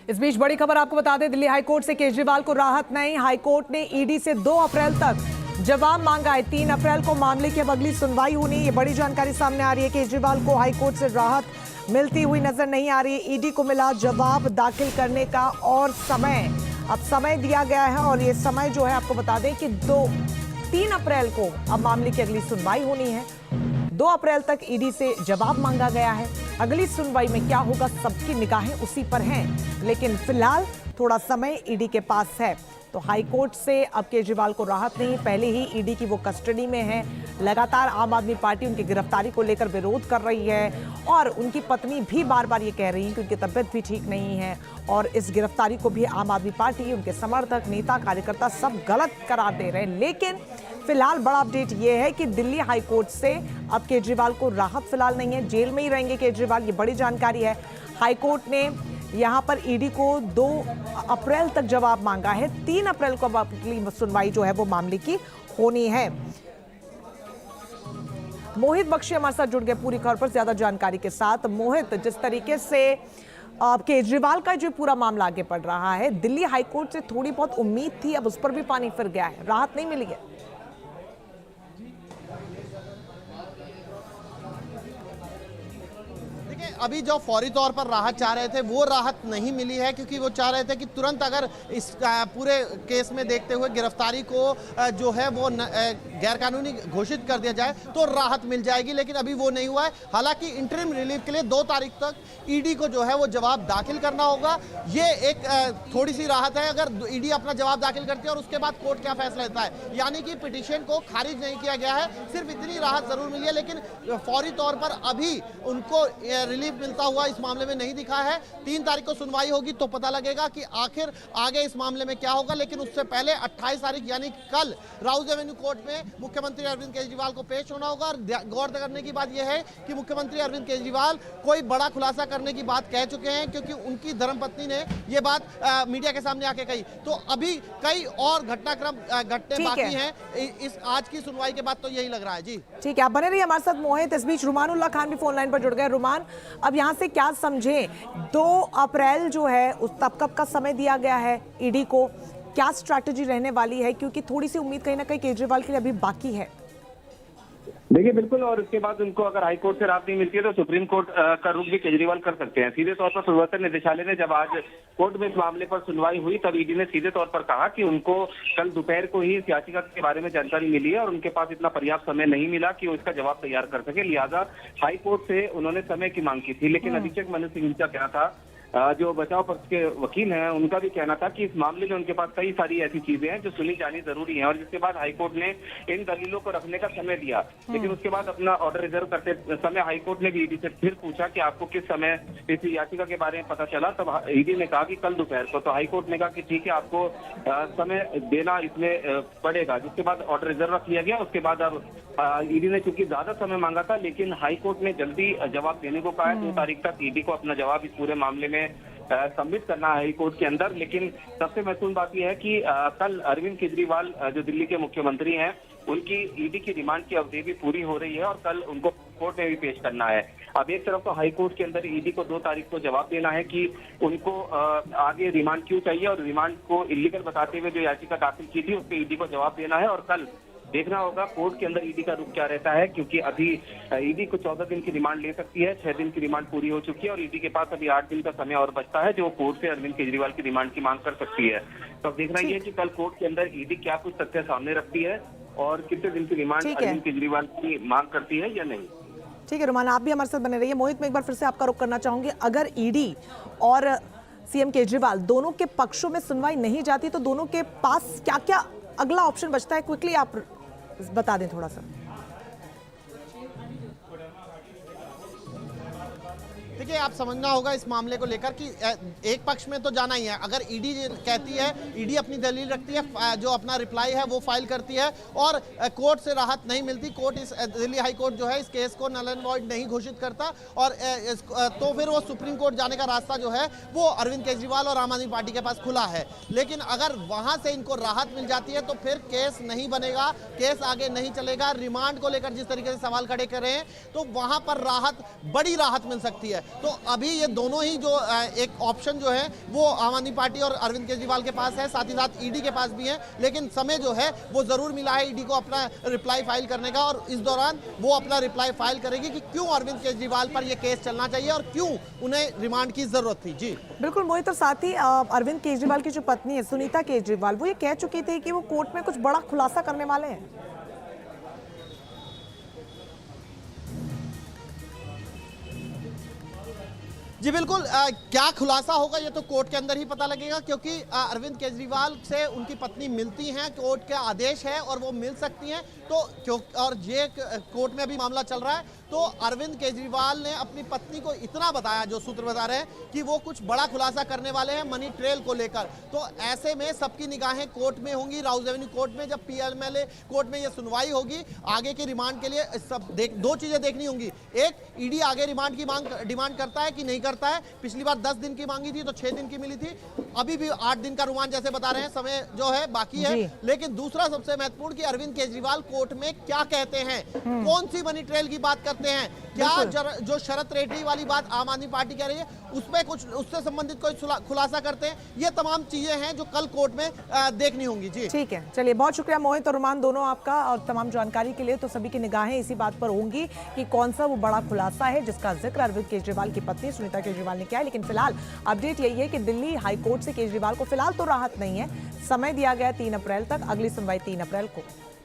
इस बीच बड़ी खबर आपको बता दें, दिल्ली हाईकोर्ट से केजरीवाल को राहत नहीं। हाईकोर्ट ने ईडी से 2 अप्रैल तक जवाब मांगा है। 3 अप्रैल को मामले की अब अगली सुनवाई होनी। ये बड़ी जानकारी सामने आ रही है। केजरीवाल को हाईकोर्ट से राहत मिलती हुई नजर नहीं आ रही है। ईडी को मिला जवाब दाखिल करने का और समय, अब समय दिया गया है और ये समय जो है आपको बता दें कि 3 अप्रैल को अब मामले की अगली सुनवाई होनी है। 2 अप्रैल तक ईडी से जवाब मांगा गया है। अगली सुनवाई में क्या होगा, सबकी निगाहें उसी पर हैं, लेकिन फिलहाल थोड़ा समय ईडी के पास है। तो हाईकोर्ट से अब केजरीवाल को राहत नहीं, पहले ही ईडी की वो कस्टडी में है। लगातार आम आदमी पार्टी उनकी गिरफ्तारी को लेकर विरोध कर रही है और उनकी पत्नी भी बार बार ये कह रही है कि उनकी तबीयत भी ठीक नहीं है और इस गिरफ्तारी को भी आम आदमी पार्टी, उनके समर्थक, नेता, कार्यकर्ता सब गलत करार दे रहे हैं। लेकिन फिलहाल बड़ा अपडेट ये है कि दिल्ली हाईकोर्ट से अब केजरीवाल को राहत फिलहाल नहीं है, जेल में ही रहेंगे केजरीवाल, ये बड़ी जानकारी है। हाईकोर्ट ने यहां पर ईडी को 2 अप्रैल तक जवाब मांगा है। 3 अप्रैल को अब अगली सुनवाई जो है वो मामले की होनी है। मोहित बख्शी हमारे साथ जुड़ गए पूरी खबर पर ज्यादा जानकारी के साथ। मोहित, जिस तरीके से केजरीवाल का जो पूरा मामला आगे बढ़ रहा है, दिल्ली हाईकोर्ट से थोड़ी बहुत उम्मीद थी, अब उस पर भी पानी फिर गया है, राहत नहीं मिली है। अभी जो फौरी तौर पर राहत चाह रहे थे वो राहत नहीं मिली है, क्योंकि वो चाह रहे थे कि तुरंत अगर इस पूरे केस में देखते हुए गिरफ्तारी को जो है वो गैरकानूनी घोषित कर दिया जाए तो राहत मिल जाएगी, लेकिन अभी वो नहीं हुआ है। हालांकि इंटरिम रिलीफ के लिए 2 तारीख तक ईडी को जो है वो जवाब दाखिल करना होगा। ये एक थोड़ी सी राहत है अगर ईडी अपना जवाब दाखिल करती है और उसके बाद कोर्ट क्या फैसला लेता है, यानी कि पिटीशन को खारिज नहीं किया गया है। सिर्फ इतनी राहत जरूर मिली है, लेकिन फौरी तौर पर अभी उनको रिलीफ मिलता हुआ इस मामले में नहीं दिखा है। 3 तारीख को सुनवाई होगी तो पता लगेगा कि आखिर आगे इस मामले में क्या होगा। लेकिन उससे पहले 28 तारीख यानी कल राउज एवेन्यू कोर्ट में मुख्यमंत्री अरविंद केजरीवाल को पेश होना होगा। और गौर करने की बात यह है कि मुख्यमंत्री अरविंद केजरीवाल कोई बड़ा खुलासा करने की बात कह चुके हैं, क्योंकि उनकी धर्मपत्नी ने यह बात मीडिया के सामने आके कही। तो अभी कई और घटनाक्रम घटने बाकी हैं इस आज की सुनवाई के बाद, तो यही लग रहा है। जी ठीक है, आप बने रहिए हमारे साथ मोहित। इस बीच रुमानुल्लाह खान भी फोन लाइन पर जुड़ गए। रुमान, अब यहां से क्या समझे, 2 अप्रैल जो है उस तब कब का समय दिया गया है ईडी को, क्या स्ट्रैटेजी रहने वाली है, क्योंकि थोड़ी सी उम्मीद कहीं ना कहीं केजरीवाल के लिए अभी बाकी है। देखिए बिल्कुल, और उसके बाद उनको अगर हाई कोर्ट से राहत नहीं मिलती है तो सुप्रीम कोर्ट का रुख भी केजरीवाल कर सकते हैं। सीधे तौर पर प्रवर्तन निदेशालय ने जब आज कोर्ट में इस मामले पर सुनवाई हुई तब ईडी ने सीधे तौर पर कहा कि उनको कल दोपहर को ही इस याचिका के बारे में जानकारी मिली है और उनके पास इतना पर्याप्त समय नहीं मिला कि वो इसका जवाब तैयार कर सके, लिहाजा हाई कोर्ट से उन्होंने समय की मांग की थी। लेकिन अधीक्षक मनु सिंह का कहना था, जो बचाव पक्ष के वकील हैं, उनका भी कहना था कि इस मामले में उनके पास कई सारी ऐसी चीजें हैं जो सुनी जानी जरूरी हैं, और जिसके बाद हाईकोर्ट ने इन दलीलों को रखने का समय दिया। लेकिन उसके बाद अपना ऑर्डर रिजर्व करते समय हाईकोर्ट ने भी ईडी से फिर पूछा कि आपको किस समय इस याचिका के बारे में पता चला, तब ईडी ने कहा कि कल दोपहर को। तो हाईकोर्ट ने कहा कि ठीक है, आपको समय देना इसमें पड़ेगा, जिसके बाद ऑर्डर रिजर्व रख लिया गया। उसके बाद अब ईडी ने चूंकि ज्यादा समय मांगा था, लेकिन हाईकोर्ट ने जल्दी जवाब देने को कहा है। 2 तारीख तक ईडी को अपना जवाब इस पूरे मामले में सबमिट करना है हाई कोर्ट के अंदर। लेकिन सबसे महत्वपूर्ण बात यह है कि कल अरविंद केजरीवाल जो दिल्ली के मुख्यमंत्री हैं, उनकी ईडी की रिमांड की अवधि भी पूरी हो रही है और कल उनको कोर्ट में भी पेश करना है। अब एक तरफ तो हाई कोर्ट के अंदर ईडी को 2 तारीख को जवाब देना है कि उनको आगे रिमांड क्यों चाहिए, और रिमांड को इलीगल बताते हुए जो याचिका दाखिल की थी उस पर ईडी को जवाब देना है। और कल देखना होगा कोर्ट के अंदर ईडी का रुख क्या रहता है, क्योंकि अभी ईडी को 14 दिन की रिमांड ले सकती है। 6 दिन की रिमांड पूरी हो चुकी है और ईडी के पास अभी 8 दिन का समय और बचता है, जो कोर्ट से अरविंद केजरीवाल की रिमांड की मांग कर सकती है। तो अब देखना ये है कि कल कोर्ट के अंदर ईडी क्या कुछ तथ्य सामने रखती है और कितने दिन की रिमांड अरविंद केजरीवाल की मांग करती है या नहीं। ठीक है रुमान, आप भी हमारे साथ बने रहिए। मोहित, मैं एक बार फिर से आपका रुख करना चाहूंगी, अगर ईडी और सीएम केजरीवाल दोनों के पक्षों में सुनवाई नहीं जाती तो दोनों के पास क्या क्या अगला ऑप्शन बचता है, क्विकली आप बता दें थोड़ा सा। देखिए, आप समझना होगा इस मामले को लेकर कि एक पक्ष में तो जाना ही है। अगर ईडी कहती है, ईडी अपनी दलील रखती है, जो अपना रिप्लाई है वो फाइल करती है और कोर्ट से राहत नहीं मिलती, कोर्ट इस दिल्ली हाई कोर्ट जो है इस केस को नल एंड वॉइड नहीं घोषित करता, और तो फिर वो सुप्रीम कोर्ट जाने का रास्ता जो है वो अरविंद केजरीवाल और आम आदमी पार्टी के पास खुला है। लेकिन अगर वहां से इनको राहत मिल जाती है तो फिर केस नहीं बनेगा, केस आगे नहीं चलेगा। रिमांड को लेकर जिस तरीके से सवाल खड़े कर रहे हैं तो वहां पर राहत, बड़ी राहत मिल सकती है। तो अभी ये दोनों ही जो एक ऑप्शन जो है वो आम आदमी पार्टी और अरविंद केजरीवाल के पास है, साथ ही साथ ईडी के पास भी है, लेकिन समय जो है वो जरूर मिला है ईडी को अपना रिप्लाई फाइल करने का, और इस दौरान वो अपना रिप्लाई फाइल करेगी कि क्यों अरविंद केजरीवाल पर यह केस चलना चाहिए और क्यों उन्हें रिमांड की जरूरत थी। जी बिल्कुल मोहित, और साथ ही अरविंद केजरीवाल की जो पत्नी है सुनीता केजरीवाल, वो ये कह चुकी थी कि वो कोर्ट में कुछ बड़ा खुलासा करने वाले हैं। जी बिल्कुल, क्या खुलासा होगा ये तो कोर्ट के अंदर ही पता लगेगा, क्योंकि अरविंद केजरीवाल से उनकी पत्नी मिलती हैं, कोर्ट का आदेश है और वो मिल सकती हैं, तो क्यों, और ये कोर्ट में अभी मामला चल रहा है, तो अरविंद केजरीवाल ने अपनी पत्नी को इतना बताया, जो सूत्र बता रहे हैं कि वो कुछ बड़ा खुलासा करने वाले हैं मनी ट्रेल को लेकर। तो ऐसे में सबकी निगाहें कोर्ट में होंगी, राउज एवेन्यू कोर्ट में, जब पीएमएलए कोर्ट में ये सुनवाई होगी आगे के रिमांड के लिए। सब दो चीजें देखनी होंगी, एक ईडी आगे रिमांड की डिमांड करता है कि नहीं करता है। पिछली बार 10 दिन की मांगी थी तो 6 दिन की मिली थी, अभी भी 8 दिन का रिमांड जैसे बता रहे हैं, समय जो है बाकी है। लेकिन दूसरा सबसे महत्वपूर्ण कि अरविंद केजरीवाल कोर्ट में क्या कहते हैं, कौन सी मनी ट्रेल की बात करते हैं, क्या जो शरत रेड्डी वाली बात आम आदमी पार्टी कह रही है उसमें कुछ उससे संबंधित कोई खुलासा करते हैं, ये तमाम चीजें हैं जो कल कोर्ट में देखनी होंगी। जी ठीक है, चलिए बहुत शुक्रिया मोहित और रुमान दोनों आपका, और तमाम जानकारी के लिए। तो सभी की निगाहें इसी बात पर होंगी कि कौन सा वो बड़ा खुलासा है जिसका जिक्र अरविंद केजरीवाल की पत्नी सुनीता केजरीवाल ने किया है। लेकिन फिलहाल अपडेट यही है कि दिल्ली हाईकोर्ट से केजरीवाल को फिलहाल तो राहत नहीं है, समय दिया गया 3 अप्रैल तक, अगली सुनवाई 3 अप्रैल को।